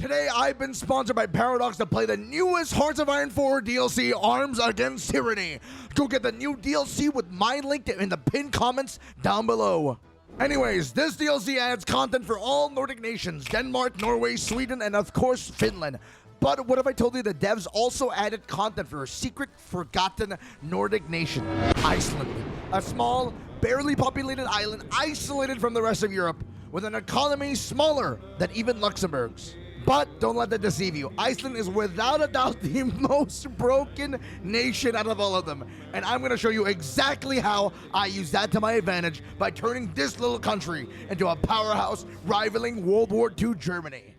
Today, I've been sponsored by Paradox to play the newest Hearts of Iron 4 DLC Arms against Tyranny. Go get the new DLC with my link in the pinned comments down below. Anyways, this DLC adds content for all Nordic nations, Denmark, Norway, Sweden, and of course, Finland. But what if I told you the devs also added content for a secret, forgotten Nordic nation, Iceland. A small, barely populated island isolated from the rest of Europe, with an economy smaller than even Luxembourg's. But don't let that deceive you. Iceland is without a doubt the most broken nation out of all of them. And I'm going to show you exactly how I use that to my advantage by turning this little country into a powerhouse rivaling World War II Germany.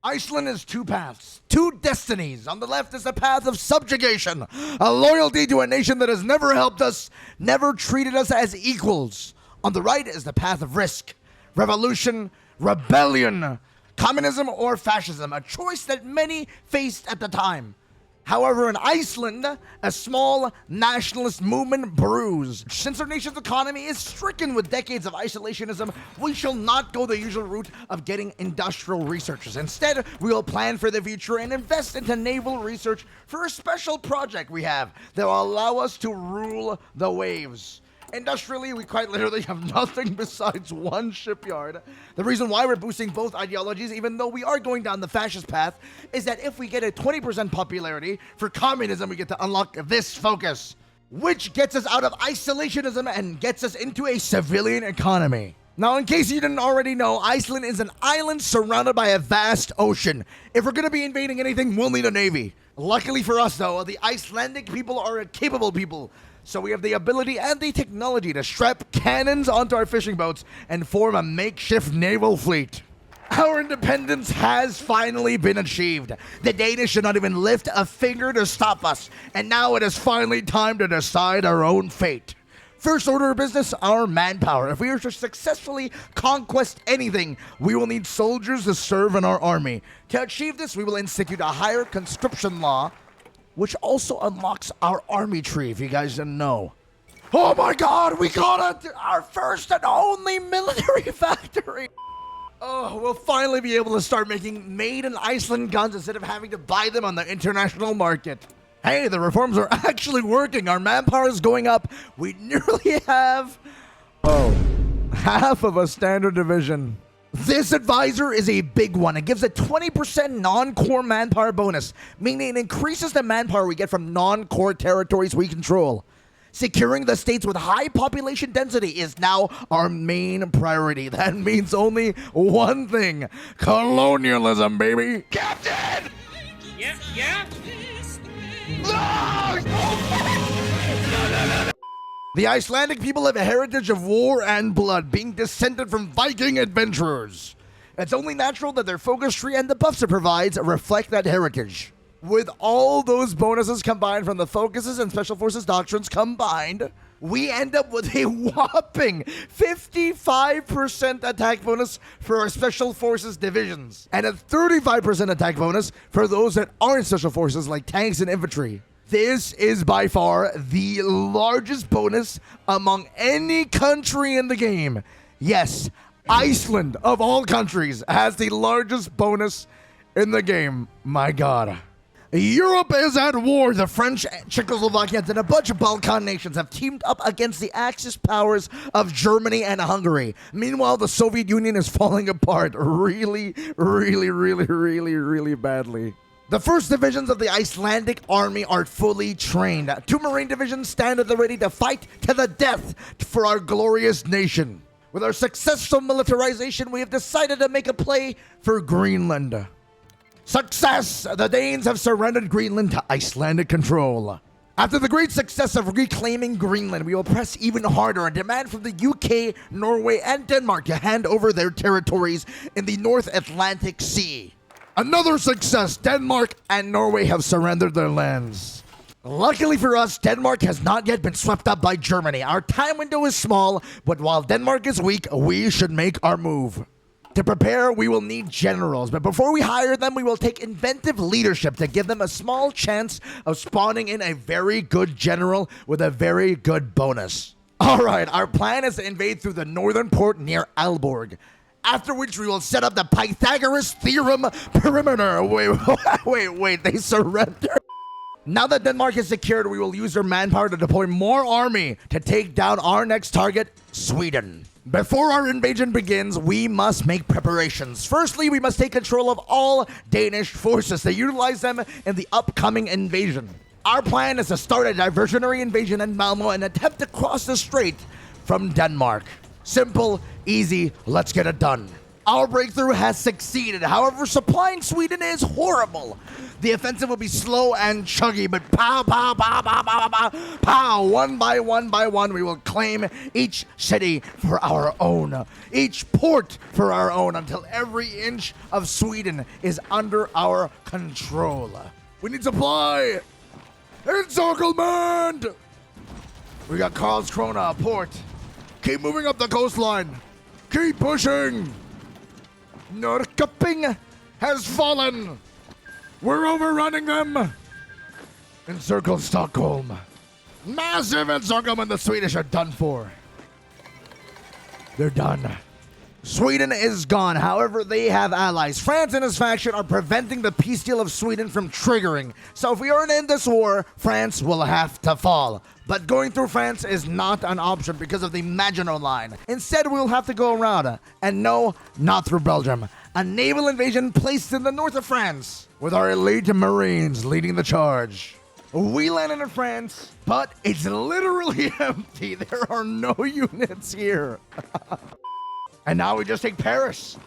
Iceland is two paths, two destinies. On the left is the path of subjugation, a loyalty to a nation that has never helped us, never treated us as equals. On the right is the path of risk, revolution, rebellion, communism or fascism, a choice that many faced at the time. However, in Iceland, a small nationalist movement brews. Since our nation's economy is stricken with decades of isolationism, we shall not go the usual route of getting industrial researchers. Instead, we will plan for the future and invest into naval research for a special project we have that will allow us to rule the waves. Industrially, we quite literally have nothing besides one shipyard. The reason why we're boosting both ideologies, even though we are going down the fascist path, is that if we get a 20% popularity for communism, we get to unlock this focus, which gets us out of isolationism and gets us into a civilian economy. Now, in case you didn't already know, Iceland is an island surrounded by a vast ocean. If we're going to be invading anything, we'll need a navy. Luckily for us, though, the Icelandic people are a capable people. So we have the ability and the technology to strap cannons onto our fishing boats and form a makeshift naval fleet. Our independence has finally been achieved. The Danish should not even lift a finger to stop us. And now it is finally time to decide our own fate. First order of business, our manpower. If we are to successfully conquest anything, we will need soldiers to serve in our army. To achieve this, we will institute a higher conscription law, which also unlocks our army tree, if you guys didn't know. Oh my god, we got our first and only military factory! Oh, we'll finally be able to start making made-in-Iceland guns instead of having to buy them on the international market. Hey, the reforms are actually working. Our manpower is going up. We nearly have, half of a standard division. This advisor is a big one. It gives a 20% non-core manpower bonus, meaning it increases the manpower we get from non-core territories we control. Securing the states with high population density is now our main priority. That means only one thing: colonialism, baby. Captain! Yeah? No! The Icelandic people have a heritage of war and blood, being descended from Viking adventurers. It's only natural that their focus tree and the buffs it provides reflect that heritage. With all those bonuses combined from the focuses and special forces doctrines combined, we end up with a whopping 55% attack bonus for our special forces divisions, and a 35% attack bonus for those that aren't special forces like tanks and infantry. This is by far the largest bonus among any country in the game. Yes, Iceland, of all countries, has the largest bonus in the game. My god. Europe is at war. The French, Czechoslovakians, and a bunch of Balkan nations have teamed up against the Axis powers of Germany and Hungary. Meanwhile, the Soviet Union is falling apart really badly. The first divisions of the Icelandic army are fully trained. 2 Marine divisions stand at the ready to fight to the death for our glorious nation. With our successful militarization, we have decided to make a play for Greenland. Success! The Danes have surrendered Greenland to Icelandic control. After the great success of reclaiming Greenland, we will press even harder and demand from the UK, Norway, and Denmark to hand over their territories in the North Atlantic Sea. Another success! Denmark and Norway have surrendered their lands. Luckily for us, Denmark has not yet been swept up by Germany. Our time window is small, but while Denmark is weak, we should make our move. To prepare, we will need generals, but before we hire them, we will take inventive leadership to give them a small chance of spawning in a very good general with a very good bonus. Alright, our plan is to invade through the northern port near Aalborg. After which we will set up the Pythagoras Theorem perimeter. Wait, they surrender. Now that Denmark is secured, we will use their manpower to deploy more army to take down our next target, Sweden. Before our invasion begins, we must make preparations. Firstly, we must take control of all Danish forces to utilize them in the upcoming invasion. Our plan is to start a diversionary invasion in Malmo and attempt to cross the strait from Denmark. Simple, easy, let's get it done. Our breakthrough has succeeded. However, supplying Sweden is horrible. The offensive will be slow and chuggy, but pow, one by one, we will claim each city for our own, each port for our own, until every inch of Sweden is under our control. We need supply. Encirclement! We got Karlskrona, port. Keep moving up the coastline. Keep pushing. Norrköping has fallen. We're overrunning them. Encircle Stockholm. Massive encirclement. The Swedish are done for. They're done. Sweden is gone. However, they have allies. France and his faction are preventing the peace deal of Sweden from triggering. So if we aren't in this war, France will have to fall. But going through France is not an option because of the Maginot Line. Instead, we'll have to go around. And no, not through Belgium. A naval invasion placed in the north of France, with our elite Marines leading the charge. We landed in France, but it's literally empty. There are no units here. And now we just take Paris.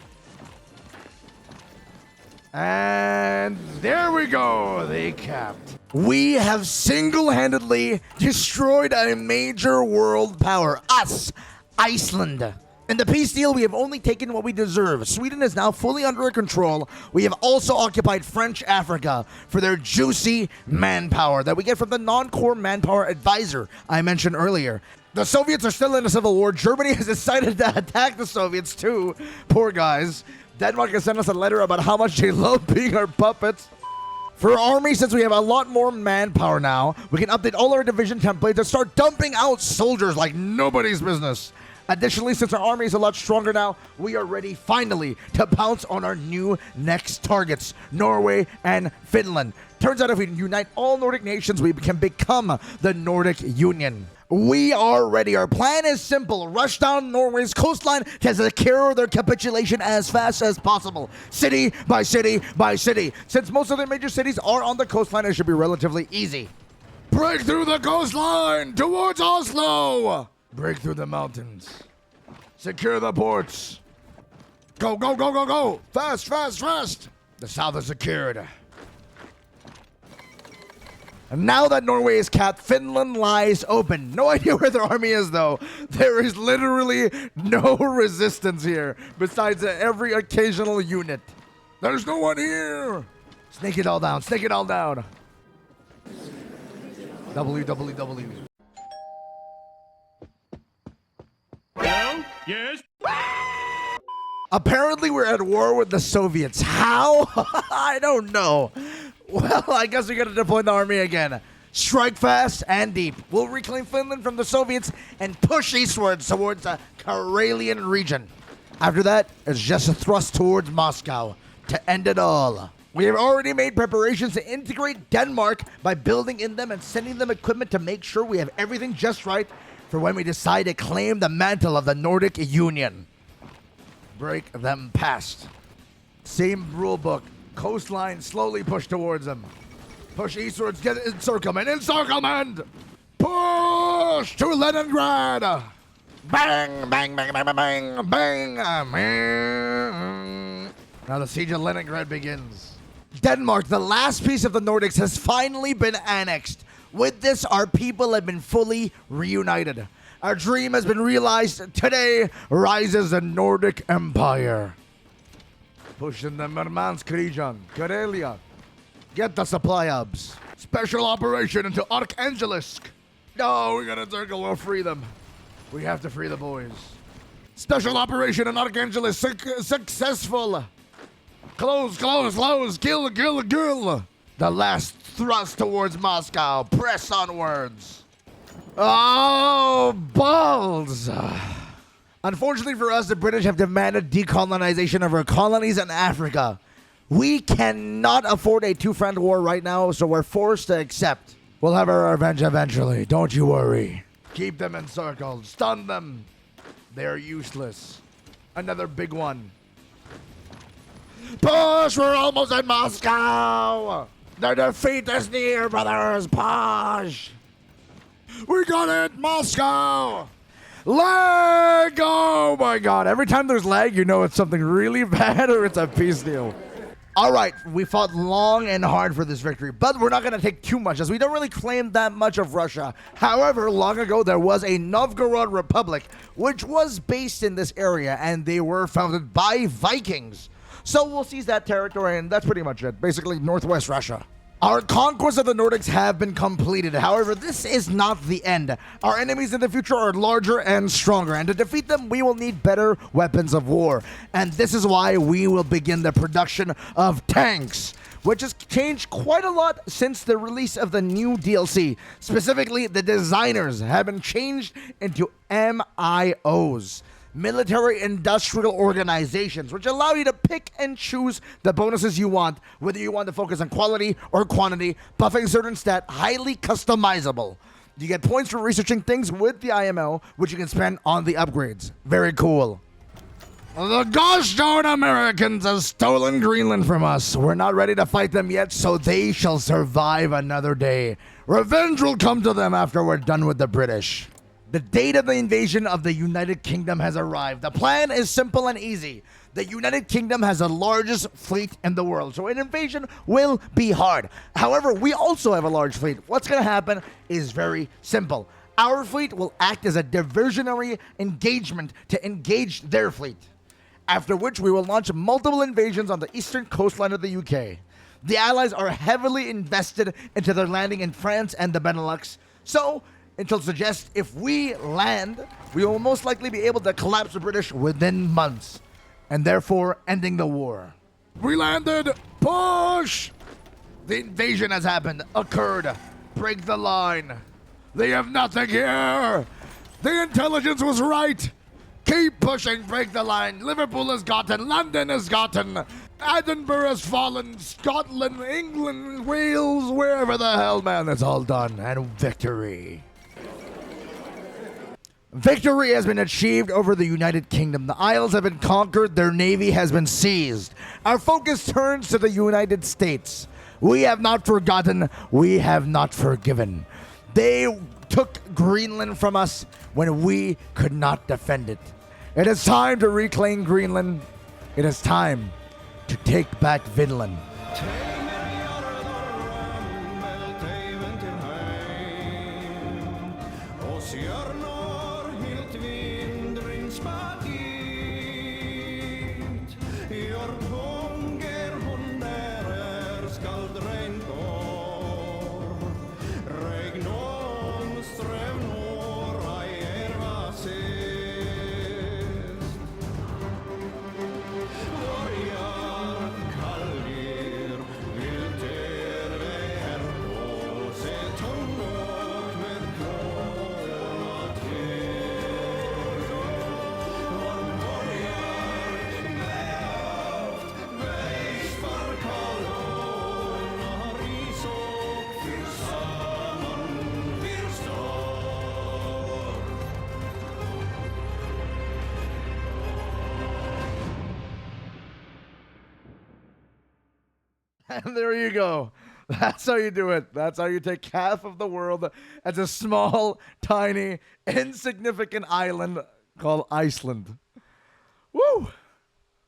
And there we go. They capped. We have single-handedly destroyed a major world power. Us, Iceland. In the peace deal, we have only taken what we deserve. Sweden is now fully under our control. We have also occupied French Africa for their juicy manpower that we get from the non-core manpower advisor I mentioned earlier. The Soviets are still in a civil war. Germany has decided to attack the Soviets too. Poor guys. Denmark has sent us a letter about how much they love being our puppets. For our army, since we have a lot more manpower now, we can update all our division templates and start dumping out soldiers like nobody's business. Additionally, since our army is a lot stronger now, we are ready finally to pounce on our new next targets, Norway and Finland. Turns out if we unite all Nordic nations, we can become the Nordic Union. We are ready. Our plan is simple. Rush down Norway's coastline to secure their capitulation as fast as possible. City by city by city. Since most of the major cities are on the coastline, it should be relatively easy. Break through the coastline towards Oslo. Break through the mountains. Secure the ports. Go, go, go, go, go. Fast, fast, fast. The south is secured. And now that Norway is capped, Finland lies open. No idea where their army is, though. There is literally no resistance here, besides every occasional unit. There's no one here. Snake it all down. Snake it all down. WWW. Hello? Yes? Apparently, we're at war with the Soviets. How? I don't know. Well, I guess we gotta deploy the army again. Strike fast and deep. We'll reclaim Finland from the Soviets and push eastwards towards the Karelian region. After that, it's just a thrust towards Moscow to end it all. We have already made preparations to integrate Denmark by building in them and sending them equipment to make sure we have everything just right for when we decide to claim the mantle of the Nordic Union. Break them past. Same rule book. Coastline, slowly push towards them. Push eastwards, get encirclement. Encirclement! Push to Leningrad! Bang, bang, bang, bang, bang, bang, bang. Now the siege of Leningrad begins. Denmark, the last piece of the Nordics, has finally been annexed. With this, our people have been fully reunited. Our dream has been realized. Today rises the Nordic Empire. Push in the Murmansk region, Karelia. Get the supply hubs. Special operation into Arkhangelsk. No, we gotta circle, we'll free them. We have to free the boys. Special operation in Arkhangelsk successful. Close, close, close, kill, kill, kill. The last thrust towards Moscow. Press onwards. Oh, balls. Unfortunately for us, the British have demanded decolonization of our colonies in Africa. We cannot afford a two-front war right now, so we're forced to accept. We'll have our revenge eventually, don't you worry. Keep them encircled, stun them. They're useless. Another big one. Push, we're almost at Moscow. The defeat is near, brothers, push. We got it, Moscow. Lag! Oh my god, every time there's lag, you know it's something really bad or it's a peace deal. Alright, we fought long and hard for this victory, but we're not going to take too much as we don't really claim that much of Russia. However, long ago there was a Novgorod Republic which was based in this area and they were founded by Vikings. So we'll seize that territory and that's pretty much it, basically northwest Russia. Our conquest of the Nordics have been completed. However, this is not the end. Our enemies in the future are larger and stronger, and to defeat them, we will need better weapons of war. And this is why we will begin the production of tanks, which has changed quite a lot since the release of the new DLC. Specifically, the designers have been changed into MIOs. Military industrial organizations, which allow you to pick and choose the bonuses you want, whether you want to focus on quality or quantity, buffing certain stat, highly customizable. You get points for researching things with the IMO, which you can spend on the upgrades. Very cool. The gosh darn Americans have stolen Greenland from us. We're not ready to fight them yet, so they shall survive another day. Revenge will come to them after we're done with the British. The date of the invasion of the United Kingdom has arrived. The plan is simple and easy. The United Kingdom has the largest fleet in the world, so an invasion will be hard. However, we also have a large fleet. What's going to happen is very simple. Our fleet will act as a diversionary engagement to engage their fleet, after which we will launch multiple invasions on the eastern coastline of the UK. The Allies are heavily invested into their landing in France and the Benelux, so Intel suggests if we land, we will most likely be able to collapse the British within months, and therefore ending the war. We landed! Push! The invasion has happened, occurred. Break the line. They have nothing here! The intelligence was right! Keep pushing, break the line. Liverpool is gotten, London is gotten, Edinburgh has fallen, Scotland, England, Wales, wherever the hell, man, it's all done. And victory. Victory has been achieved over the United Kingdom. The Isles have been conquered, their navy has been seized. Our focus turns to the United States. We have not forgotten, we have not forgiven. They took Greenland from us when we could not defend it. It is time to reclaim Greenland. It is time to take back Vinland. And there you go. That's how you do it. That's how you take half of the world as a small, tiny, insignificant island called Iceland. Woo!